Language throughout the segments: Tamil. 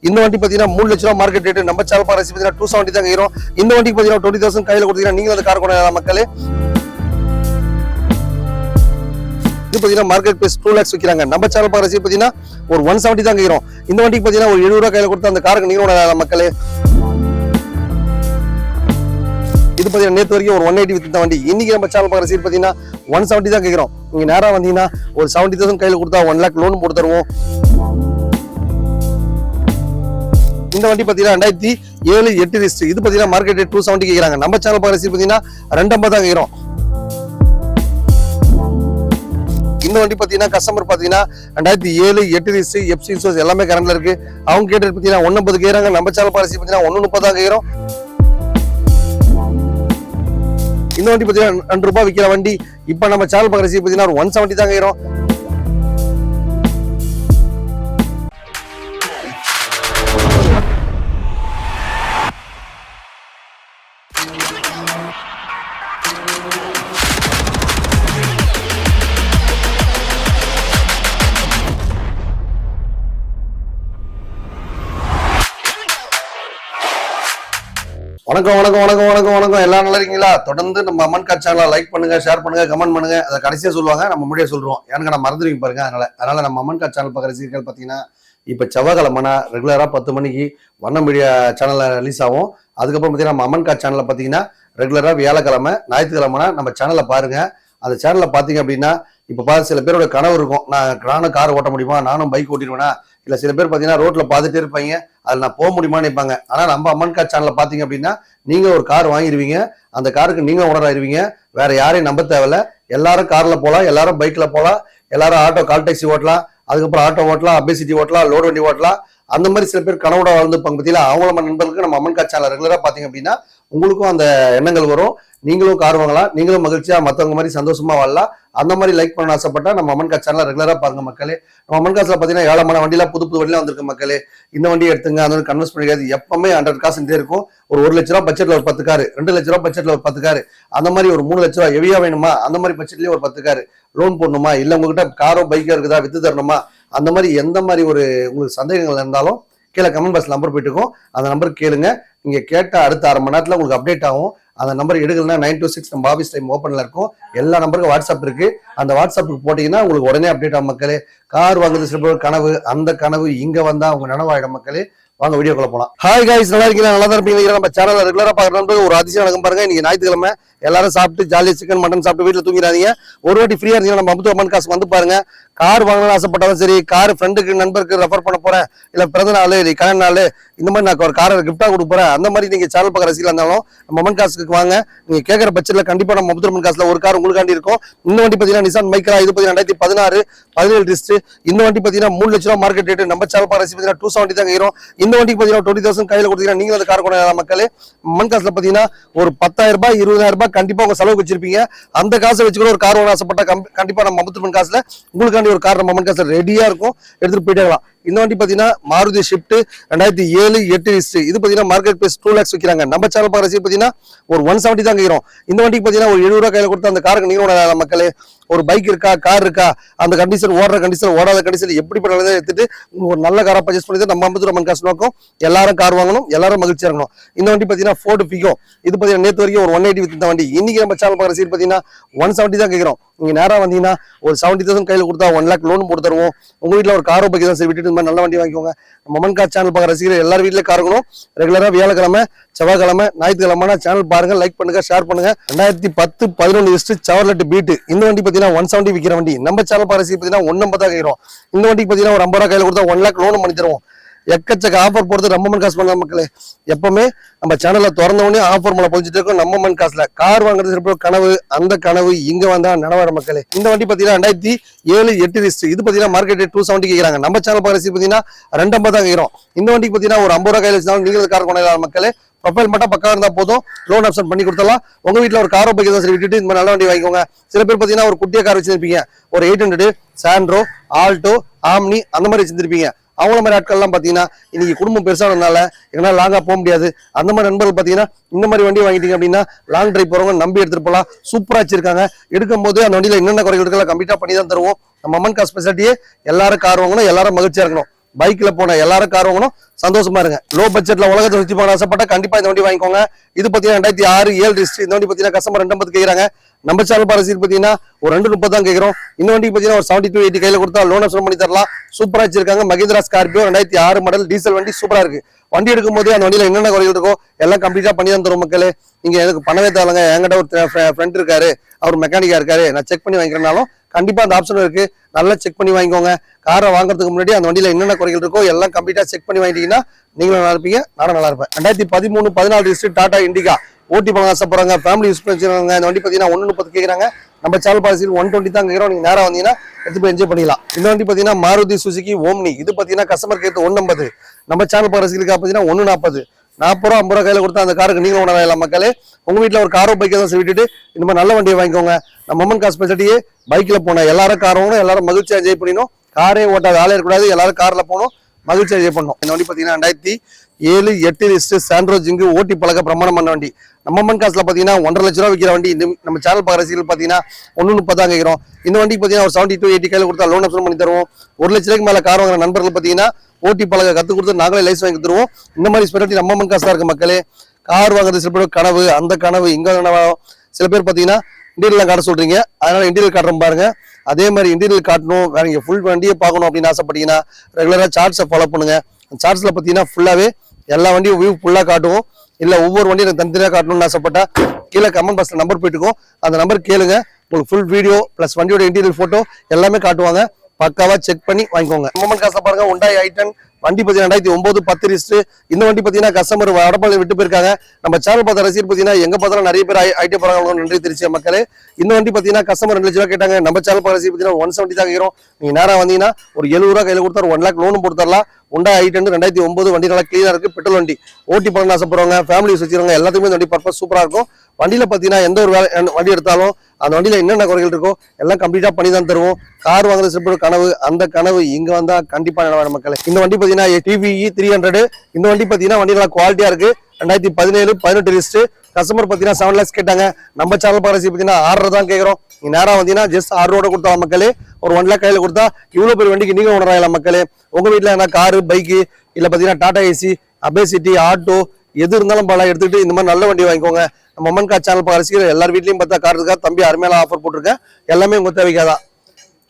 இந்த வண்டி பார்த்தீங்கன்னா 3 லட்ச ரூபா மார்க்கெட் ரேட். நம்ம சேனல் பாரசி பார்த்தீங்கன்னா 270 தான் ஏறும். இந்த வண்டிக்கு பார்த்தீங்கன்னா 20,000 கையில் கொடுத்தீங்கன்னா நீங்க அந்த கார் கொண்டாடலாம் மக்களே. இது பார்த்தீங்கன்னா மார்க்கெட் பிரைஸ் 2 lakhs விற்கிறாங்க. நம்ம சேனல் பாரசி பார்த்தீங்கன்னா ஒரு 170 தான் ஏறும். இந்த வண்டிக்கு பார்த்தீங்கன்னா ஒரு 70 ரூபா கையில் கொடுத்து அந்த காருக்கு நீங்க கொண்டாடலாம் மக்களே. இது பார்த்தீங்கன்னா நேற்று வரைக்கும் ஒரு 180 வித்த வண்டி. இன்னைக்கு நம்ம சேனல் பாரசி பார்த்தீங்கன்னா 170 தான் கேட்கிறோம். நீங்க நேரம் வந்தீங்கன்னா ஒரு 70,000 கையில் கொடுத்தா 1 lakh லோன் போட்டு தருவோம். இந்த வண்டி பார்த்தீங்கன்னா 2007-8 ரிஸ்ட். இது பார்த்தீங்கன்னா மார்க்கெட் ரேட் 270 கேட்குறாங்க. நம்ம சேனல் பாரசி பார்த்தீங்கன்னா 250 தான் கேட்கிறோம். இந்த வண்டி பார்த்தீங்கன்னா கஸ்டமர் பார்த்தீங்கன்னா 2007-8 ரிஸ்ட் எஃப்சி இன்சூரன்ஸ் எல்லாமே கரண்ட்ல இருக்கு. அவங்க கேட்டது பார்த்தீங்கன்னா 150 கேட்குறாங்க. நம்ம சேனல் பாரசி பார்த்தீங்கன்னா 130 தான் கேட்கிறோம். இந்த வண்டி பார்த்தீங்கன்னா 2 ரூபாய் விற்கிற வண்டி. இப்போ நம்ம சேனல் பாரசி பார்த்தீங்கன்னா ஒரு 170 தான் கேட்கிறோம். வணக்கம் வணக்கம் வணக்கம் வணக்கம் வணக்கம். எல்லாம் நல்லா இருக்கீங்களா? தொடர்ந்து நம்ம அம்மன் கார் சேனலை லைக் பண்ணுங்க, ஷேர் பண்ணுங்க, கமெண்ட் பண்ணுங்க. அதை கடைசியா சொல்லுவாங்க, நம்ம முன்னாடியே சொல்றோம். எனக்கு நான் மறந்துடுவீங்க பாருங்க. அதனால நம்ம அம்மன் கார் சேனல் பார்க்குற ரசிகர்கள் பார்த்தீங்கன்னா இப்போ செவ்வாய்க்கிழமை ரெகுலரா 10 மணிக்கு வண்ண மீடியா சேனல்ல ரிலீஸ் ஆகும். அதுக்கப்புறம் பார்த்தீங்கன்னா நம்ம அம்மன் கார் சேனல்ல பார்த்தீங்கன்னா ரெகுலரா வியாழக்கிழமை ஞாயிற்றுக்கிழமை நம்ம சேனல்ல பாருங்க. அந்த சேனல்ல பாத்தீங்க அப்படின்னா இப்ப பார்த்து சில பேரோட கனவு இருக்கும், நானும் கார் ஓட்ட முடியுமா, நானும் பைக் ஓட்டிடுவேனா, இல்ல சில பேர் பாத்தீங்கன்னா ரோட்ல பார்த்துட்டே இருப்பாங்க, அதில் நான் போக முடியுமான்னு நினைப்பாங்க. ஆனா நம்ம அம்மன் கார் சேனல்ல பாத்தீங்க அப்படின்னா நீங்க ஒரு கார் வாங்கிடுவீங்க, அந்த காருக்கு நீங்க ஓனர் ஆயிருவீங்க, வேற யாரையும் நம்ப தேவையில்ல. எல்லாரும் கார்ல போகலாம், எல்லாரும் பைக்ல போகலாம், எல்லாரும் ஆட்டோ கால் டாக்ஸி ஓட்டலாம், அதுக்கப்புறம் ஆட்டோ ஓட்டலாம், அபேசிட்டி ஓட்டலாம், லோடு வண்டி ஓட்டலாம். அந்த மாதிரி சில பேர் கனவோட வாழ்ந்துப்பாங்க பத்தியில. அவங்கள நண்பர்களுக்கு நம்ம அம்மன் கார் சேனல் ரெகுலரா பாத்தீங்க அப்படின்னா உங்களுக்கும் அந்த எண்ணங்கள் வரும், நீங்களும் கார் வாங்கலாம், நீங்களும் மகிழ்ச்சியா மற்றவங்க மாதிரி சந்தோஷமா வாழலாம். அந்த மாதிரி லைக் பண்ண ஆசைப்பட்டா நம்ம அம்மன் கார் சேனல் ரெகுலரா பாருங்க மக்களே. நம்ம அம்மன் காசுல பாத்தீங்கன்னா ஏழமான வண்டிலாம் புது வண்டிலாம் வந்திருக்கு மக்களே. இந்த வண்டியை எடுத்துங்க, அந்த கன்வெர்ஸ் பண்ணிக்காது. எப்பவுமே 100 காசு இருக்கும். ஒரு 1 லட்ச ரூபா பட்ஜெட்ல ஒரு 10 காரு, 2 லட்ச ரூபா பட்ஜெட்ல ஒரு 10 காரு, அந்த மாதிரி ஒரு 3 லட்ச ரூபா ஹெவியா வேணுமா, அந்த மாதிரி பட்ஜெட்லயே ஒரு 10 காரு லோன் போடணுமா, இல்ல உங்ககிட்ட காரோ பைக்கோ இருக்குதா வித்து தரணுமா, அந்த மாதிரி எந்த மாதிரி ஒரு உங்களுக்கு சந்தேகங்கள் இருந்தாலும் கீழே கமெண்ட் பாக்ஸ் நம்பர் போயிட்டு இருக்கும், அந்த நம்பருக்கு கேளுங்க. நீங்க கேட்ட அடுத்த 1/2 மணி நேரத்துல உங்களுக்கு அப்டேட் ஆகும். அந்த நம்பர் எடுக்கலன்னா 926 நம்ம ஆஃபீஸ் டைம் ஓப்பன்ல இருக்கும். எல்லா நம்பருக்கும் வாட்ஸ்அப் இருக்கு. அந்த வாட்ஸ்அப்புக்கு போட்டீங்கன்னா உங்களுக்கு உடனே அப்டேட் ஆகும் மக்களே. கார் வாங்குறது சில பேர் கனவு, அந்த கனவு இங்க வந்தா உங்க நனவாயிடும் மக்களே. வாங்க வீடியோக்குள்ள போலாம். ஹாய் கைஸ், நல்லா இருக்கீங்களா? நல்லா தான் இருப்பீங்க. நம்ம சேனல் ரெகுலரா பாக்குறது ஒரு அதிசயம் நடக்கும் பாருங்க. இன்னைக்கு ஞாயிற்றுக்கிழமை எல்லாரும் சாப்பிட்டு ஜாலியா சிக்கன் மட்டன் சாப்பிட்டு வீட்டுல தூங்கிறாதீங்க. ஒரு வாட்டி ஃப்ரீயா இருந்தீங்கன்னா நம்ம அம்மன் காசு வந்து பாருங்க. கார் வாங்கணும்னு ஆசைப்பட்டாலும் சரி, கார் ஃப்ரெண்டுக்கு நண்பருக்கு ரெஃபர் பண்ண போறேன், இல்ல பிறந்த நாள் இல்லை கல்யாண நாள், இந்த மாதிரி நான் ஒரு காரை கிஃப்டா கொடுக்க போறேன், அந்த மாதிரி நீங்க சேனல் பார்க்குற ரசிகர்களா இருந்தாலும் நம்ம அம்மன் காசுக்கு வாங்க. நீங்க கேட்கற பட்சத்துல கண்டிப்பா நம்ம அம்மன் காசுல ஒரு கார் உங்களுக்காண்டி இருக்கும். இந்த வண்டி பாத்தீங்கன்னா நிசான் மைக்ரா. இது பாத்தீங்கன்னா 2016-17 ரிஸ்ட். இந்த வண்டி பாத்தீங்கன்னா 3 லட்ச ரூபா மார்க்கெட் ரேட். நம்ம சேனல் பார்க்குற ரசிகர்கள் 270 தான் ஏறும். இந்த வண்டிக்கு பாத்தீங்கன்னா 20,000 கையில கொடுத்தீங்கன்னா நீங்க அந்த கார் கொண்டாடலாம் மக்களே. அம்மன் காசுல பாத்தீங்கன்னா ஒரு 10,000 ரூபாய் 20,000 ரூபாய் கண்டிப்பா உங்க செலவுக்கு வச்சிருப்பீங்க. அந்த காசை வச்சு கூட ஒரு கார் வாங்க ஆசைப்பட்டா கண்டிப்பா நம்ம அம்மன் காசுல உங்களுக்காண்டி ஒரு கார் நம்ம அம்மன் காசுல ரெடியா இருக்கும், எடுத்துட்டு போயிட்டே இருக்கலாம். இந்த வண்டி பாத்தீங்கன்னா மாருதி ஷிஃப்ட் 2007-8 ரிஸ்ட். இது பாத்தீங்கன்னா மார்க்கெட் பிரைஸ் 2 lakhs விற்கிறாங்க. நம்ம சேனல் பார்க்குற ரசிகர்கள் பாத்தீங்கன்னா ஒரு 170 தான் கேட்கிறோம். இந்த வண்டிக்கு பாத்தீங்கன்னா ஒரு 70 ரூபா கையில கொடுத்து அந்த காருக்கு நீங்க ஓடலாம் மக்களே. ஒரு பைக் இருக்கா, கார் இருக்கா, அந்த கண்டிஷன் ஓடுற கண்டிஷன் ஓடாத கண்டிஷன் எப்படிப்பட்ட எடுத்துட்டு ஒரு நல்ல காரை பர்ச்சேஸ் பண்ணி நம்ம அம்மன் காசு நோக்கம் எல்லாரும் கார் வாங்கணும், எல்லாரும் மகிழ்ச்சியா இருக்கணும். இந்த வண்டி பாத்தீங்கன்னா ஃபோர்டு ஃபிகோ. இது பாத்தீங்கன்னா நேற்று வரைக்கும் ஒரு 180 வித்த வண்டி. இன்னைக்கு நம்ம சேனல் பார்க்குற ரசிகர்கள் பாத்தீங்கன்னா 170 தான் கேட்கிறோம். நீங்க நேரம் வந்தீங்கன்னா ஒரு 70,000 கையில கொடுத்தா 1 lakh லோன் போட்டு தருவோம். உங்க வீட்டுல ஒரு காரோ பைக் தான் சரி விட்டுட்டு இந்த மாதிரி நல்ல வண்டி வாங்கிக்கோங்க. நம்ம அம்மன் கார் சேனல் பார்க்குற ரசிகர்கள் எல்லாரும் வீட்டுல கார் இருக்கணும். ரெகுலரா வியாழக்கிழமை, செவ்வாய்க்கிழமை, ஞாயிற்றுக்கிழமை சேனல் பாருங்க, லைக் பண்ணுங்க, ஷேர் பண்ணுங்க. 2010-11 ரிஸ்ட் செவர்லெட் பீட். இந்த வண்டி பாத்தீங்கன்னா 170 விற்கிற வண்டி. நம்ம சேனல் பார்க்குற ரசிகர்கள் பாத்தீங்கன்னா 150 தான் கேட்கிறோம். இந்த வண்டிக்கு பாத்தீங்கன்னா ஒரு 50 ரூபா கையில கொடுத்தா 1 lakh லோன் பண்ணி தருவோம். எக்கச்சக்க ஆஃபர் போடுறது நம்ம அம்மன் காசு பண்ண மக்களே. எப்பவுமே நம்ம சேனல்ல திறந்த உடனே ஆஃபர் மேல போச்சுட்டு இருக்கோம். நம்ம அம்மன் காசுல கார் வாங்குறது கனவு, அந்த கனவு இங்க வந்தா நனவாட மக்களே. இந்த வண்டி பாத்தீங்கன்னா 2007-8 ரிஸ்ட். இது பாத்தீங்கன்னா மார்க்கெட் 270 கேட்கறாங்க. நம்ம சேனல் பார்க்குற பாத்தீங்கன்னா 250 தான் கேட்கிறோம். இந்த வண்டிக்கு பாத்தீங்கன்னா ஒரு 50 ரூபா கையில வச்சாலும் நீங்க கார் கொண்டாடலாம் மக்களே. ப்ரொஃபைல் மட்டும் பக்கா இருந்தா போதும், லோன் ஆப்ஷன் பண்ணி கொடுத்தலாம். உங்க வீட்டுல ஒரு காரோ பைக் தான் சரி விட்டுட்டு இந்த மாதிரி நல்ல வண்டி வாங்கிக்கோங்க. சில பேர் பாத்தீங்கன்னா ஒரு குட்டியா கார் வச்சிருப்பீங்க, ஒரு 800, சாண்ட்ரோ, ஆல்டோ, ஆம்னி அந்த மாதிரி வச்சிருப்பீங்க. அவங்கள மாதிரி ஆட்கள்லாம் பாத்தீங்கன்னா இன்னைக்கு குடும்பம் பெருசானதுனால எங்கன்னா லாங்கா போக முடியாது. அந்த மாதிரி நண்பர்கள் பாத்தீங்கன்னா இந்த மாதிரி வண்டி வாங்கிட்டீங்க அப்படின்னா லாங் டிரைவ் போறவங்க நம்பி எடுத்துட்டு போகலாம். சூப்பரா வச்சிருக்காங்க. எடுக்கும் போது அந்த வண்டியில என்னென்ன குறைகள் கம்ப்ளீட்டா பண்ணி தான் தருவோம். நம்ம அம்மன் காசு ஸ்பெஷாலிட்டியே எல்லாரும் கார் வாங்கணும், எல்லாரும் மகிழ்ச்சியா இருக்கணும். பைக்ல போன எல்லாரும் கார் வாங்கணும், சந்தோஷமா இருங்க. லோ பட்ஜெட்ல உலகத்தை சுத்தி போன ஆசைப்பட்டா கண்டிப்பா இந்த வண்டி வாங்கிக்கோங்க. இது பாத்தீங்கன்னா 2006 7 ரிஸ்ட். இந்த வண்டி பாத்தீங்கன்னா கஸ்டமர் 250 கேக்குறாங்க. நம்ம சேனல் பாலிசி பாத்தீங்கன்னா ஒரு 230 தான் கேக்குறோம். இந்த வண்டி பாத்தீங்கன்னா ஒரு 70 to 80 கையில கொடுத்தா லோன் அப்சன் பண்ணி தரலாம். சூப்பரா வச்சிருக்காங்க. மஹிந்திரா ஸ்கார்பியோ 2006 மாடல் டீசல் வண்டி சூப்பரா இருக்கு. வண்டி எடுக்கும் போது அந்த வண்டியில என்னென்ன குறைகள் இருக்கோ எல்லாம் கம்ப்ளீட்டா பண்ணி தான் தரும் மக்களே. நீங்க எனக்கு பண்ணவே தேவைங்க, என்கிட்ட ஒரு ஃப்ரெண்ட் இருக்காரு, அவர் மெக்கானிக்கா இருக்காரு, நான் செக் பண்ணி வாங்கிக்கிறனாலும் கண்டிப்பா அந்த ஆப்ஷன் இருக்கு. நல்லா செக் பண்ணி வாங்கிக்கோங்க. காரை வாங்குறதுக்கு முன்னாடி அந்த வண்டியில என்னென்ன குறைகள் இருக்கோ எல்லாம் கம்ப்ளீட்டா செக் பண்ணி வாங்கிட்டீங்கன்னா நீங்களும் நல்லா இருப்பீங்க, நானும் நல்லா இருப்பேன். 2013 14 ரிஜிஸ்டர் டாடா இண்டிகா ஓட்டி பண்ண ஆசைப்படுறாங்க, ஃபேமிலி யூஸ் பண்ணிருக்காங்க. இந்த வண்டி பாத்தீங்கன்னா 130 கேக்குறாங்க. நம்ம சேனல் பாலிசியில் 120 தான் கேட்கிறோம். நீங்க நேரம் வந்தீங்கன்னா எடுத்து போய் என்ஜாய் பண்ணிக்கலாம். இந்த வண்டி பாத்தீங்கன்னா மாருதி சுசுகி ஓம்னி. இது பாத்தீங்கன்னா கஸ்டமர் கேட்டு 150. நம்ம சேனல் பாலிசிகளுக்கு பாத்தீங்கன்னா 140. 40 ரூபா 50 ரூபா கையில கொடுத்தா அந்த காருக்கு நீங்களும் உணரலாம் மக்களே. உங்க வீட்டுல ஒரு காரோ பைக்கை தான் விட்டுட்டு இந்த மாதிரி நல்ல வண்டியை வாங்கிக்கோங்க. நம்ம அம்மன் காசு ஸ்பெஷலிட்டியே பைக்ல போன எல்லாரும் கார் வாங்கணும், எல்லாரும் மகிழ்ச்சியா என்ஜாய் பண்ணிடணும். காரே ஓட்டாத ஆளே இருக்கக்கூடாது, எல்லாரும் கார்ல போகணும், மகிழ்ச்சியா என்ஜாய் பண்ணணும். இந்த வண்டி பாத்தீங்கன்னா 2007 8 ரிஜிஸ்டர் சாண்ட்ரோ ஜிங்கு ஓட்டி பழக பிரமாணமான வண்டி. நம்ம அம்மன் காசுல பாத்தீங்கன்னா 1.5 லட்ச ரூபா விற்கிற வண்டி. நம்ம சேனல் பாரசிகள் பாத்தீங்கன்னா 130 தான் கேட்கிறோம். இந்த வண்டிக்கு பாத்தீங்கன்னா ஒரு 70 to 80 கையில கொடுத்தா லோன் அப்சன் பண்ணி தருவோம். 1 லட்ச ரூபாய்க்கு மேல கார் வாங்குற நண்பர்கள் பாத்தீங்கன்னா ஓட்டி பழக கத்து கொடுத்து நாங்களே லைசன்ஸ் வாங்கி தருவோம். இந்த மாதிரி ஸ்பெஷாலிட்டி நம்ம அம்மன் காசு தான் இருக்கு மக்களே. கார் வாங்குறது சில பேர் கனவு, அந்த கனவு இங்க சில பேர் பாத்தீங்கன்னா இன்டீரியல் காட்ட சொல்றீங்க, அதனால இன்டீரியல் காட்டுறோம் பாருங்க. அதே மாதிரி இன்டீரியல் காட்டணும், வேற நீங்க ஃபுல் வண்டியை பார்க்கணும் அப்படின்னு ஆசைப்பட்டீங்கன்னா ரெகுலரா சார்ட்ஸை ஃபாலோ பண்ணுங்க. சார்ட்ஸ்ல பாத்தீங்கன்னா ஃபுல்லாவே எல்லா வண்டியும் வியூ ஃபுல்லா காட்டுவோம். இல்ல ஒவ்வொரு வண்டியும் எனக்கு தனித்தனியா காட்டணும்னு ஆசைப்பட்டா கீழே கமெண்ட் பாக்ஸ்ல நம்பர் போயிட்டு இருக்கும், அந்த நம்பர் கேளுங்க. உங்களுக்கு ஃபுல் வீடியோ பிளஸ் வண்டியோட இன்டீரியல் போட்டோ எல்லாமே காட்டுவாங்க. பக்காவா செக் பண்ணி வாங்கிக்கோங்க. மொமெண்ட் காசை பாருங்க, Hyundai i10 வண்டி பாத்தீங்கன்னா 2009 10 ரிஜிஸ்டர். இந்த வண்டி பாத்தீங்கன்னா கஸ்டமர் வடபாளை விட்டு போயிருக்காங்க. நம்ம சேனல் பார்த்த ரசிகர் பாத்தீங்கன்னா எங்க பார்த்தாலும் நிறைய பேர் ஐடி போறாங்க. நன்றி திருச்சி மக்களே. இந்த வண்டி பாத்தீங்கன்னா கஸ்டமர் 2 லட்ச ரூபா கேட்டாங்க. நம்ம சேனல் பார்த்த ரசிகர் பாத்தீங்கன்னா 170 தான் கேட்கிறோம். நீங்க நேரம் வந்தீங்கன்னா ஒரு 70 ரூபா கையில கொடுத்தா 1 லேக் லோனும் போட்டு தரலாம். Hyundai i10 2009 வண்டி நல்லா கிளீனா இருக்கு, பெட்ரோல் வண்டி. ஓட்டி பண்ண ஆசைப்படுறவங்க, ஃபேமிலி வச்சிருக்காங்க, எல்லாத்துக்குமே இந்த வண்டி பர்பஸ் சூப்பரா இருக்கும். வண்டியில பாத்தீங்கன்னா எந்த ஒரு வண்டி எடுத்தாலும் அந்த வண்டியில என்னென்ன குறைகள் இருக்கோ எல்லாம் கம்ப்ளீட்டா பண்ணி தான் தருவோம். கார் வாங்குறது சில கனவு, அந்த கனவு இங்க வந்தா கண்டிப்பா நடவாரு மக்களே. இந்த வண்டி பாத்தீங்கன்னா TVE 300. இந்த வண்டி பாத்தீங்கன்னா வண்டி நல்லா குவாலிட்டியா இருக்கு. 2017 18 ரிஜிஸ்டர். கஸ்டமர் பாத்தீங்கன்னா 7 lakhs கேட்டாங்க. நம்ம சேனல் பாரசி பாத்தீங்கன்னா 6 தான் கேட்கிறோம். நீங்க நேரம் வந்தீங்கன்னா ஜஸ்ட் 6 ரோட கொடுத்தாலும் மக்களே. ஒரு 1 லேக் கையில கொடுத்தா இவ்வளவு பெரிய வண்டிக்கு நீங்க உணராயலாம் மக்களே. உங்க வீட்டுல என்ன காரு, பைக்கு, இல்ல பாத்தீங்கன்னா டாடா ஏசி, அபேசிட்டி, ஆட்டோ எது இருந்தாலும் பல எடுத்துக்கிட்டு இந்த மாதிரி நல்ல வண்டி வாங்கிக்கோங்க. நம்ம அம்மன் கார் சேனல் பாரசிகள் எல்லார் வீட்லயும் பார்த்தா கார் இருக்கா, தம்பி அருமையான ஆஃபர் போட்டிருக்கேன். எல்லாமே உங்க தேவைக்காதான்.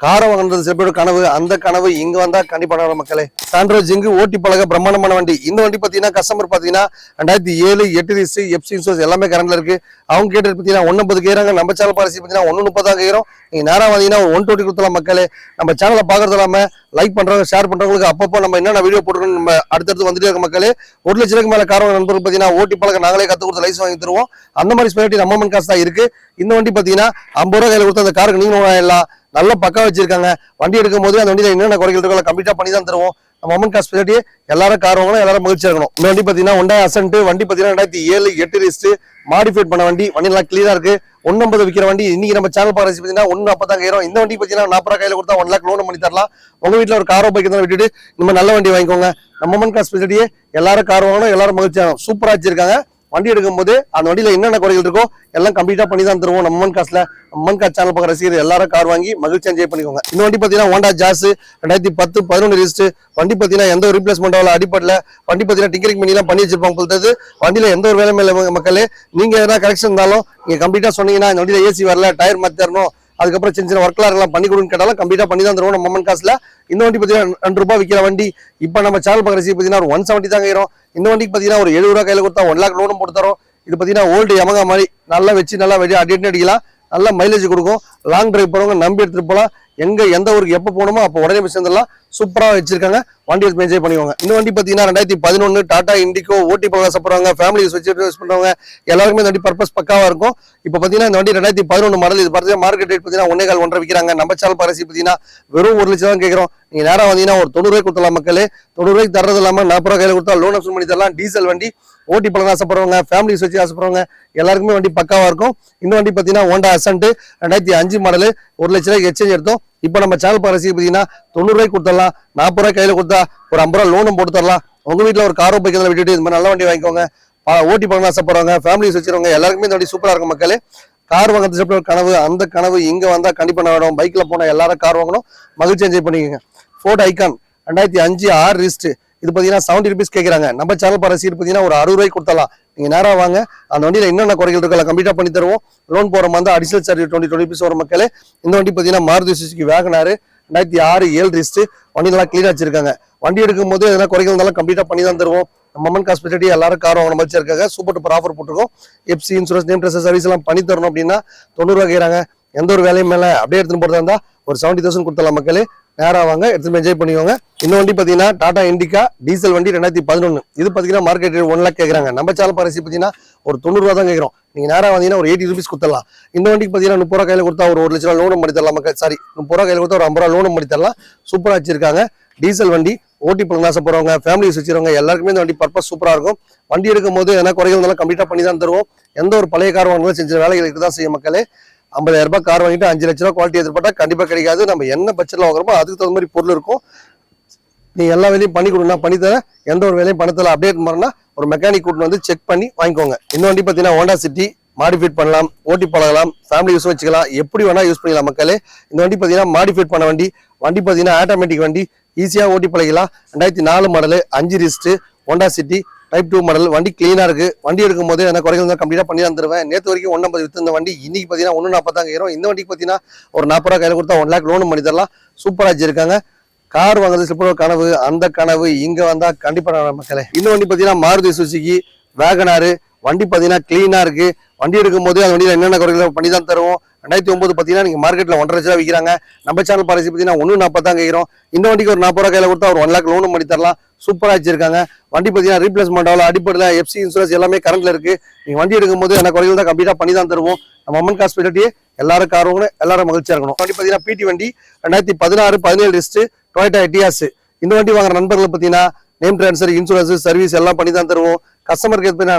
காரை வாங்குறது சில பேர் கனவு, அந்த கனவு இங்க வந்தா கண்டிப்பா மக்களே. சாண்ட்ரோ ஜிங்கு ஓட்டி பழக பிரம்மாண்டமான வண்டி. இந்த வண்டி பாத்தீங்கன்னா கஸ்டமர் பாத்தீங்கன்னா 2007 8 ரிஜிஸ்டர், எஃப்சி இன்சூரன்ஸ் எல்லாமே கரண்ட்ல இருக்கு. அவங்க கேட்டு பாத்தீங்கன்னா 150 கேக்குறாங்க. நம்ம சேனல் பாலிசி பாத்தீங்கன்னா 130 தான் கேட்கிறோம். நீங்க நேரம் வந்தீங்கன்னா 120 கொடுத்தலாம் மக்களே. நம்ம சேனலை பாக்குறது இல்லாம லைக் பண்றவங்க, ஷேர் பண்றவங்களுக்கு அப்பப்போ நம்ம என்னென்ன வீடியோ போட்டுருக்கோம் நம்ம அடுத்தடுத்து வந்துட்டே இருக்க மக்களே. 1 லட்ச ரூபாய்க்கு மேல கார் வாங்க நண்பர்கள் பாத்தீங்கன்னா ஓட்டி பழக நாங்களே கத்து கொடுத்து லைசன்ஸ் வாங்கி தருவோம். அந்த மாதிரி ஸ்பெஷாலிட்டி நம்ம அம்மன் காசு தான் இருக்கு. இந்த வண்டி பாத்தீங்கன்னா 50 ரூபாய் கையில கொடுத்து அந்த காருக்கு நீங்களும் எல்லாம் நல்ல பக்கா வச்சிருக்காங்க. வண்டி எடுக்கும் போது அந்த வண்டியில என்னென்ன குறைகள் இருக்கோ கம்ப்ளீட்டா பண்ணி தான் தருவோம். நம்ம அம்மன் காசு ஸ்பெஷாலிட்டி எல்லாரும் கார் வாங்கணும், எல்லாரும் மகிழ்ச்சியா இருக்கணும். இந்த வண்டி பாத்தீங்கன்னா Hyundai Accent வண்டி பாத்தீங்கன்னா 2007 8 ரிஜிஸ்டர், மாடிஃபைட் பண்ண வண்டி. வண்டி நல்லா கிளியரா இருக்கு. 150 விற்கிற வண்டி. இன்னைக்கு நம்ம சேனல் பாரசி பாத்தீங்கன்னா 140 தான் கேட்கிறோம். இந்த வண்டி பாத்தீங்கன்னா 40 ரூபாய் கையில கொடுத்தா 1 லேக் லோன் பண்ணி தரலாம். உங்க வீட்டுல ஒரு காரோ பைக் தான் விட்டுட்டு இந்த நல்ல வண்டி வாங்கிக்கோங்க. நம்ம அம்மன் காசு ஸ்பெஷாலிட்டியே எல்லாரும் கார் வாங்கணும், எல்லாரும் மகிழ்ச்சியாகும். சூப்பரா வச்சிருக்காங்க. வண்டி எடுக்கும் போது அந்த வண்டியில என்னென்ன குறைகள் இருக்கோ எல்லாம் கம்ப்ளீட்டா பண்ணி தான் தருவோம். நம்ம அம்மன் காசுல அம்மன் காசு சேனல் பார்க்குற ரசிகர் எல்லாரும் கார் வாங்கி மகிழ்ச்சி என்ஜாய் பண்ணிக்கோங்க. இந்த வண்டி பாத்தீங்கன்னா Honda Jazz 2010 11 ரிஜிஸ்டர். வண்டி பாத்தீங்கன்னா எந்த ஒரு ரீப்ளேஸ்மெண்ட் அடிப்படல. வண்டி பாத்தீங்கன்னா டிங்கரிங் பண்ணி எல்லாம் பண்ணி வச்சிருப்பாங்க பொறுத்தது. வண்டியில எந்த ஒரு வேலையும் இல்லை மக்களே. நீங்க எதனா கரெக்ஷன் இருந்தாலும் நீங்க கம்ப்ளீட்டா சொன்னீங்கன்னா இந்த வண்டியில ஏசி வரல, டயர் மாத்தி தரணும், அதுக்கப்புறம் சின்ன சின்ன ஒர்க்லாம் இருக்கலாம் பண்ணி கொடுன்னு கேட்டாலும் கம்ப்ளீட்டா பண்ணி தான் தருவோம். நம்ம அம்மன் காசுல இந்த வண்டி பாத்தீங்கன்னா 2 ரூபாய் விற்கிற வண்டி. இப்ப நம்ம சேனல் பார்க்குற ரசிகர் பாத்தீங்கன்னா ஒரு 170 தான் கேட்கிறோம். இந்த வண்டிக்கு பாத்தீங்கன்னா ஒரு 70 ரூபாய் கையில கொடுத்தா 1 லேக் லோனும் போட்டு தரோம். இது பாத்தீங்கன்னா ஓல்டு யமகா மாதிரி நல்லா வச்சு நல்லா அடிக்கலாம், நல்லா மைலேஜ் கொடுக்கும். லாங் டிரைவ் போறவங்க நம்பி எடுத்துட்டு போலாம். எந்த ஊருக்கு எப்போ போகணுமோ அப்போ உடனே போய் சேர்ந்துடலாம். சூப்பரா வச்சிருக்காங்க. வண்டி எடுத்து என்ஜாய் பண்ணிக்கோங்க. இந்த வண்டி பாத்தீங்கன்னா 2011 டாடா இண்டிகோ ஓட்டி பழக ஆசைப்படுறவங்க, ஃபேமிலி யூஸ் பண்றவங்க எல்லாருக்குமே இந்த வண்டி பர்பஸ் பக்காவா இருக்கும். இப்போ பாத்தீங்கன்னா இந்த வண்டி 2011 மாடல். இது பாத்தீங்கன்னா மார்க்கெட் ரேட் பாத்தீங்கன்னா 1.25 விற்கிறாங்க. நம்ம சேனல் பாரசி பாத்தீங்கன்னா வெறும் 1 லட்சம் தான் கேட்கிறோம். நீங்க நேரம் வந்தீங்கன்னா ஒரு 90 ரூபாய் கொடுத்தலாம் மக்களே. 90 ரூபாய்க்கு தரது இல்லாம 40 ரூபாய் கையில கொடுத்தா லோன் அப்சன் பண்ணி தரலாம். டீசல் வண்டி. ஓட்டி பழக ஆசைப்படுறவங்க, ஃபேமிலி யூஸ் வச்சு ஆசைப்படுறவங்க எல்லாருக்குமே வண்டி பக்காவா இருக்கும். இந்த வண்டி பாத்தீங்கன்னா Honda Accent 2005 மாடல். 1 லட்ச ரூபாய்க்கு எக்ஸ்சேஞ்ச் எடுத்தோம். இப்போ நம்ம சேனல் பாரசி பாத்தீங்கன்னா 90 ரூபாய்க்கு கொடுத்துடலாம். 40 ரூபாய் கையில கொடுத்தா ஒரு 50 ரூபாய் லோனும் போட்டு தரலாம். உங்க வீட்டுல ஒரு காரோ பைக் விட்டுட்டு இந்த மாதிரி நல்ல வண்டி வாங்கிக்கோங்க. ஓட்டி பழக ஆசைப்படுறவங்க, ஃபேமிலி வச்சிருக்கவங்க எல்லாருக்குமே இந்த வண்டி சூப்பரா இருக்கும் மக்களே. கார் வாங்குறது ஒரு கனவு, அந்த கனவு இங்க வந்தா கண்டிப்பா நடக்கும். பைக்ல போனா எல்லாரும் கார் வாங்கணும், மகிழ்ச்சி என்ஜாய் பண்ணிக்கோங்க. Ford Icon 2005 6 wrist. இது பார்த்தீங்கன்னா 70 ருபீஸ் கேட்குறாங்க. நம்ம சேனல் பாரு சீட் பார்த்தீங்கன்னா ஒரு 60 ரூபாய்க்கு கொடுத்தலாம். நீங்கள் நேராக வாங்க, அந்த வண்டியில் என்னென்ன குறைகள் இருக்கோ கம்ப்ளீட்டாக பண்ணி தருவோம். லோன் போகிற மாதிரி அடிஷனல் சார்ஜ் 20 ருபீஸ் வரும் மக்களே. இந்த வண்டி பார்த்தீங்கன்னா மாருதி சுசுகி வேகனார் 2006 7 ரிஸ்ட். வண்டி நல்லா கிளீனாக வச்சிருக்காங்க. வண்டி எடுக்கும் போது எதனா குறைகள் இருந்தாலும் கம்ப்ளீட்டாக பண்ணி தான் தருவோம். மமன் காஸ்பெசிலிட்டி எல்லாரும் கார் வாங்கின மாதிரி இருக்காங்க. சூப்பர் டூப்பர் ஆஃபர் போட்டுருக்கோம். FC insurance name dress service எல்லாம் பண்ணி தரணும் அப்படின்னா 90 ரூபா கேட்குறாங்க. எந்த ஒரு வேலையும் மேலே அப்படியே எடுத்துன்னு போகிறதா இருந்தால் ஒரு 70,000 கொடுத்தலாம் மக்களே. நேராக வாங்க, எடுத்து என்ஜாய் பண்ணிக்கோங்க. இந்த வண்டி பார்த்தீங்கன்னா டாடா இண்டிகா டீசல் வண்டி 2011. இது பார்த்தீங்கன்னா மார்க்கெட் 1 லேக் கேட்குறாங்க. நம்ம சேனல் பரிசு பார்த்தீங்கன்னா ஒரு 90 ரூபா தான் கேட்குறோம். நீங்கள் நேராக வந்தீங்கன்னா ஒரு 80 ருபீஸ் கொடுத்துடலாம். இந்த வண்டிக்கு பார்த்தீங்கன்னா 30 ரூபா கையில் கொடுத்தா ஒரு 1 லட்ச ரூபா லோனும் பண்ணி தரலாம் மக்கள். சாரி, 30 ரூபா கையில் கொடுத்தா ஒரு 50 ரூபா லோனும் பண்ணி தரலாம். சூப்பராக வச்சிருக்காங்க. டீசல் வண்டி ஓட்டி பழங்க ஆசைப்படுறவங்க, ஃபேமிலி வச்சுருவங்க எல்லாருக்குமே இந்த வண்டி பர்பஸ் சூப்பராக இருக்கும். வண்டி எடுக்கும் போது என்ன குறைகள் இருந்தாலும் கம்ப்ளீட்டாக பண்ணி தான் தருவோம். எந்த ஒரு பழைய கார் வாங்கினாலும் செஞ்ச வேலைகளுக்கு தான் செய்யும் மக்களே. 50,000 ரூபாய் கார் வாங்கிட்டு 5 லட்ச ரூபா குவாலிட்டி எதிர்பார்த்தா கண்டிப்பாக கிடைக்காது. நம்ம என்ன பட்ஜெட்டில் வாங்குறோமோ அதுக்கு தகுந்த மாதிரி பொருள் இருக்கும். நீங்கள் எல்லா வேலையும் பண்ணி கொடுங்க, பண்ணி தரேன். எந்த ஒரு வேலையும் பண்ணதில் அப்டேட் பண்ணா ஒரு மெக்கானிக் கூட்டு வந்து செக் பண்ணி வாங்கிக்கோங்க. இந்த வண்டி பார்த்தீங்கன்னா ஹோண்டா சிட்டி மாடிஃபைட் பண்ணலாம், ஓட்டி பழகலாம், ஃபேமிலி யூஸ் வச்சுக்கலாம், எப்படி வேணா யூஸ் பண்ணிக்கலாம் மக்களே. இந்த வண்டி பார்த்தீங்கன்னா மாடிஃபைட் பண்ண வண்டி. வண்டி பார்த்தீங்கன்னா ஆட்டோமேட்டிக் வண்டி, ஈஸியாக ஓட்டி பழகலாம். 2004 model 5 wrist Honda city type 2 model. வண்டி கிளீனாக இருக்கு. வண்டி எடுக்கும் போது என்ன குறைகள் தான் கம்ப்ளீட்டாக பண்ணி தந்துருவேன். நேற்று வரைக்கும் 150 வித்து இந்த வண்டி இன்னைக்கு பார்த்தீங்கன்னா 140 தான் கேட்குறோம். இந்த வண்டிக்கு பார்த்தீங்கன்னா ஒரு 40 ரூபா கையில் கொடுத்தா 1 லேக் லோனும் பண்ணி தரலாம். சூப்பராக வச்சிருக்காங்க. கார் வாங்குறது சில கனவு, அந்த கனவு இங்க வந்தா கண்டிப்பா மக்களே. இந்த வண்டி பார்த்தீங்கன்னா மாருதி சுசுகி வேகனாரு. வண்டி பார்த்தீங்கன்னா கிளீனா இருக்கு. வண்டி எடுக்கும் போது அந்த வண்டியில் என்னென்ன குறைகள் பண்ணி தான் தருவோம். 2009 பார்த்தீங்கன்னா நீங்க மார்க்கெட்ல 1.5 லட்ச ரூபா விற்கிறாங்க. நம்ம சேனல் பாலிசி பார்த்தீங்கன்னா 140 தான் கேட்கிறோம். இந்த வண்டிக்கு ஒரு 40 ரூபா கையில் கொடுத்தா ஒரு 1 லேக் லோனும் பண்ணி தரலாம். சூப்பராக வச்சிருக்காங்க. வண்டி பார்த்தீங்கன்னா ரீப்ளேஸ்மெண்ட் ஆகல, அடிப்படையில் எஃப்சி இன்சூரன்ஸ் எல்லாமே கரண்ட்ல இருக்கு. நீங்க வண்டி எடுக்கும் போது என்ன குறைகள் தான் கம்ப்ளீட்டா பண்ணி தான் தருவோம். நம்ம அம்மன் காஸ்பெசிலிட்டி எல்லாரும் கார் வாங்கணும், எல்லாரும் மகிழ்ச்சியா இருக்கணும். வண்டி பார்த்தீங்கன்னா பிடி வண்டி 2016 17 ரிஸ்ட் டொயோட்டா எட்டியாஸ். இந்த வண்டி வாங்குற நண்பர்கள் பார்த்தீங்கன்னா நேம் ட்ரான்ஸ்ஃபர் இன்சூரன்ஸ் சர்வீஸ் எல்லாம் பண்ணி தான் தருவோம். கஸ்டமருக்கு பார்த்தீங்கன்னா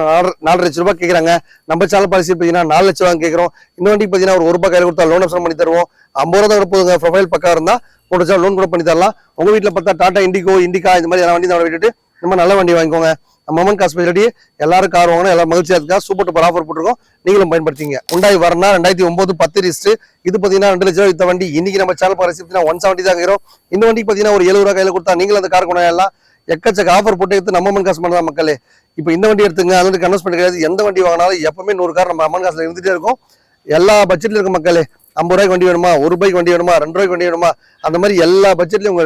4 லட்ச ரூபாய் கேட்குறாங்க. நம்ம சேனல் பாலிசி பார்த்தீங்கன்னா 4 லட்ச ரூபா கேட்குறோம். இந்த வண்டிக்கு பார்த்தீங்கன்னா ஒரு ரூபாய் கையில் கொடுத்தா லோன் ஆப்ஷன் பண்ணி தருவோம். 50 ரூபா தான் போதுங்க. ப்ரொஃபைல் பக்கம் இருந்தால் 1 லட்சம் லோன் கூட பண்ணி தரலாம். உங்க வீட்டில் பார்த்தா டாடா இண்டிகா இந்த மாதிரி வண்டி தான் விட்டுட்டு நம்ம நல்ல வண்டி வாங்கிக்கோங்க. நம்ம அம்மன் காஸ்பெசிலிட்டி எல்லாரும் கார் வாங்கணும், எல்லாரும் மகிழ்ச்சியா இருக்கா. சூப்பர் டூப்பர் ஆஃபர் போட்டுருக்கோம், நீங்களும் பயன்படுத்திங்க. உண்டாய் வரணா 2009 10 ரிஸ்ட். இது பார்த்தீங்கன்னா 2 லட்ச ரூபா வித்த வண்டி. இன்னைக்கு நம்ம சேனல் பாலிசி 170 தான் கேட்கிறோம். இந்த வண்டிக்கு பார்த்தீங்கன்னா ஒரு 70 ரூபா கையில் கொடுத்தா நீங்களும் அந்த கார் கொண்டு எல்லாம் எக்கச்சக்க ஆஃபர் போட்டு எடுத்து நம்ம அம்மன் காசு பண்ணலாம் மக்களே. இப்போ இந்த வண்டி எடுத்துங்க, அது வந்து கன்வெஸ்ட் பண்ண கிடையாது. எந்த வண்டி வாங்கினாலும் எப்பவுமே 100 கார் நம்ம அம்மன் காசுல இருந்துட்டே இருக்கும். எல்லா பட்ஜெட்ல இருக்கும் மக்களே. 50 ரூபாய்க்கு வண்டி வேணுமா, 1 ரூபாய்க்கு வண்டி வேணுமா, 2 ரூபாய்க்கு வண்டி வேணுமா, அந்த மாதிரி எல்லா பட்ஜெட்லயும்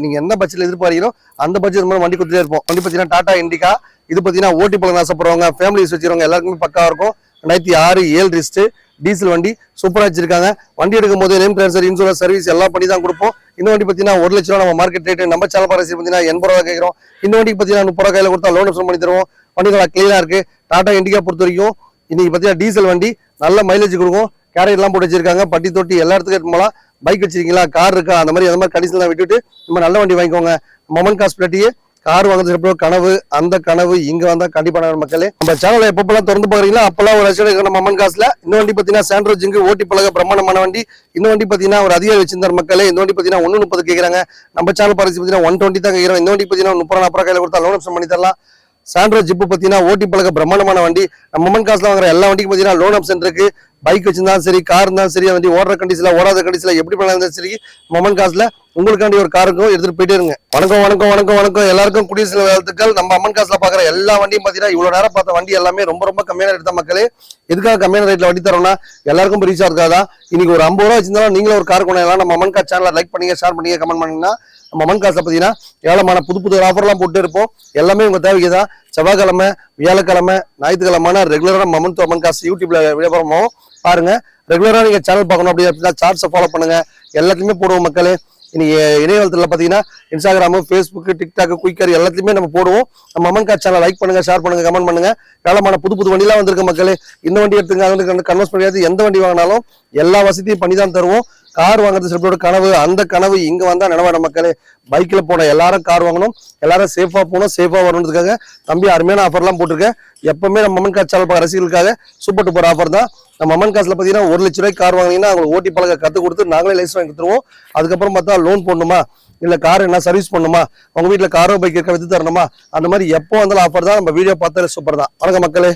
நீங்க என்ன பட்ஜெட்ல எதிர்பார்க்கிறீங்களோ அந்த பட்ஜெட் மாதிரி வண்டி கொடுத்துட்டே இருப்போம். வண்டி பார்த்தீங்கன்னா டாடா இண்டிகா. இது பார்த்தீங்கன்னா ஓட்டி பழங்க ஆசைப்படுறவங்க, ஃபேமிலி யூஸ் வச்சுருவங்க எல்லாருக்குமே பக்காவா இருக்கும். 2006 7 ரிஸ்ட் டீசல் வண்டி சூப்பரா வச்சிருக்காங்க. வண்டி எடுக்கும் போது நேம் ட்ரான்ஸ்ஃபர் இன்சூரன்ஸ் சர்வீஸ் எல்லாம் பண்ணி தான் கொடுப்போம். இந்த வண்டி பார்த்தீங்கன்னா 1 லட்ச ரூபா நம்ம மார்க்கெட் ரேட். நம்ம சேனல் பாலிசி பார்த்தீங்கன்னா 80 ரூபா கேட்கிறோம். இந்த வண்டிக்கு பார்த்தீங்கன்னா 30 ரூபா கையில் கொடுத்தா லோன் ஆப்ஷன் பண்ணி தருவோம். வண்டி நல்லா கிளீனா இருக்கு. டாடா இண்டிகா பொறுத்த வரைக்கும் இன்னைக்கு பார்த்தீங்கன்னா டீசல் வண்டி நல்ல மைலேஜ் கொடுக்கும். கேரியர் எல்லாம் போட்டு வச்சிருக்காங்க. பட்டி தொட்டி எல்லா இடத்துக்கும் எடுத்து போகலாம். பைக் வச்சிருக்கீங்களா, கார் இருக்கா, அந்த மாதிரி கண்டிஷன் தான் விட்டுட்டு நம்ம நல்ல வண்டி வாங்கிக்கோங்க. மமன் காஸ்பிலிட்டியே கார் வாங்குறது கனவு, அந்த கனவு இங்க வந்தா கண்டிப்பா மக்களே. நம்ம சேனலை எப்பப்பெல்லாம் திறந்து பாக்குறீங்களா அப்பெல்லாம் ஒரு லட்சம் நம்ம அம்மன் காசுல. இந்த வண்டி பாத்தீங்கன்னா சாண்ட்ரோ ஜிங்கு ஓட்டி பழக பிரம்மாண்டமான வண்டி. இந்த வண்டி பாத்தீங்கன்னா ஒரு அதிகாரி வச்சிருந்தார் மக்களே. இந்த வண்டி பாத்தீங்கன்னா 130 கேட்கறாங்க. நம்ம சேனல் பாலிசி பாத்தீங்கன்னா 120 தான் கேட்கிறோம். இந்த வண்டி பாத்தீங்கன்னா 30 40 கையில கொடுத்தா லோன் ஆப்ஷன் பண்ணி தரலாம். சாண்ட்ரோ ஜிப்பு பாத்தீங்கன்னா ஓட்டி பழக பிரம்மாண்டமான வண்டி. நம்ம அம்மன் காசுல வாங்குற எல்லா வண்டிக்கும் பாத்தீங்கன்னா லோன் ஆப்ஷன் இருக்கு. பைக் வச்சிருந்தாலும் சரி, கார் இருந்தாலும் சரி, வண்டி ஓடுற கண்டிஷன்ல ஓடாத கண்டிஷன்ல எப்படி பண்ணாலும் சரி, மமன் காசுல உங்களுக்காண்டி ஒரு காருக்கும் எடுத்துட்டு போயிட்டே இருங்க. வணக்கம் வணக்கம் வணக்கம் வணக்கம் எல்லாருக்கும் குடியரசு வாழ்த்துக்கள். நம்ம அம்மன் காசுல பாக்குற எல்லா வண்டியும் பாத்தீங்கன்னா இவ்வளவு நேரம் பார்த்த வண்டி எல்லாமே ரொம்ப ரொம்ப கம்மியான ரேட் தான் மக்களே. எதுக்காக கம்மியான ரேட்ல வண்டி தரோம்னா எல்லாருக்கும் ரீச்சா இருக்காதான். இன்னைக்கு ஒரு 50 ரூபா வச்சிருந்தாலும் நீங்களும் ஒரு கார் கொண்டு நம்ம அம்மன் காசு சேனலை லைக் பண்ணீங்க, ஷேர் பண்ணீங்க, கமெண்ட் பண்ணீங்கன்னா நம்ம அம்மன் காசுல பாத்தீங்கன்னா ஏழமான புது புது ஆஃபர்லாம் போட்டு இருப்போம். எல்லாமே உங்க தேவைக்கு தான். செவ்வாய்க்கிழமை, வியாழக்கிழமை, ஞாயிற்றுக்கிழமை ரெகுலரா அம்மன் காசு யூடியூப்ல விளம்பரமாவும் பாருங்க. ரெகுலரா நீங்க சேனல் பார்க்கணும் அப்படின்னா சார்ட்ஸை ஃபாலோ பண்ணுங்க. எல்லாத்தையுமே போடுவோம் மக்களே. இன்னைக்கு இணையதளத்துல பாத்தீங்கன்னா இன்ஸ்டாகிராமு, ஃபேஸ்புக், டிக்டாக், குயிக்கர் எல்லாத்தையுமே நம்ம போடுவோம். நம்ம அம்மன் காசு சேனல் லைக் பண்ணுங்க, ஷேர் பண்ணுங்க, கமெண்ட் பண்ணுங்க. ஏழமான புது புது வண்டிலாம் வந்திருக்கு மக்களே. இந்த வண்டி எடுத்துங்க, அது கன்வெர்ட் பண்ணியாது. எந்த வண்டி வாங்கினாலும் எல்லா வசதியும் பண்ணி தான் தருவோம். கார் வாங்குறது சிலப்போட கனவு, அந்த கனவு இங்க வந்தா நினைவாட மக்களே. பைக்ல போன எல்லாரும் கார் வாங்கணும், எல்லாரும் சேஃபா போகணும், சேஃபா வரணுன்றதுக்காக தம்பி அருமையான ஆஃபர்லாம் போட்டிருக்கேன். எப்பவுமே நம்ம அம்மன் காசு சேனல் ரசிகர்களுக்காக சூப்பர் டூப்பர் ஆஃபர் தான். நம்ம அம்மன் காசுல பாத்தீங்கன்னா 1 லட்ச ரூபாய்க்கு கார் வாங்கினீங்கன்னா அவங்களுக்கு ஓட்டி பழக கத்து கொடுத்து நாங்களே லைசன்ஸ் வாங்கி கொடுத்துருவோம். அதுக்கப்புறம் பார்த்தா லோன் போடணுமா, இல்ல கார் என்ன சர்வீஸ் பண்ணணுமா, உங்க வீட்டுல காரோ பைக் இருக்க வித்து தரணுமா, அந்த மாதிரி எப்போ வந்தாலும் ஆஃபர் தான். நம்ம வீடியோ பார்த்தாலே சூப்பர் தான். வணக்கம் மக்களே.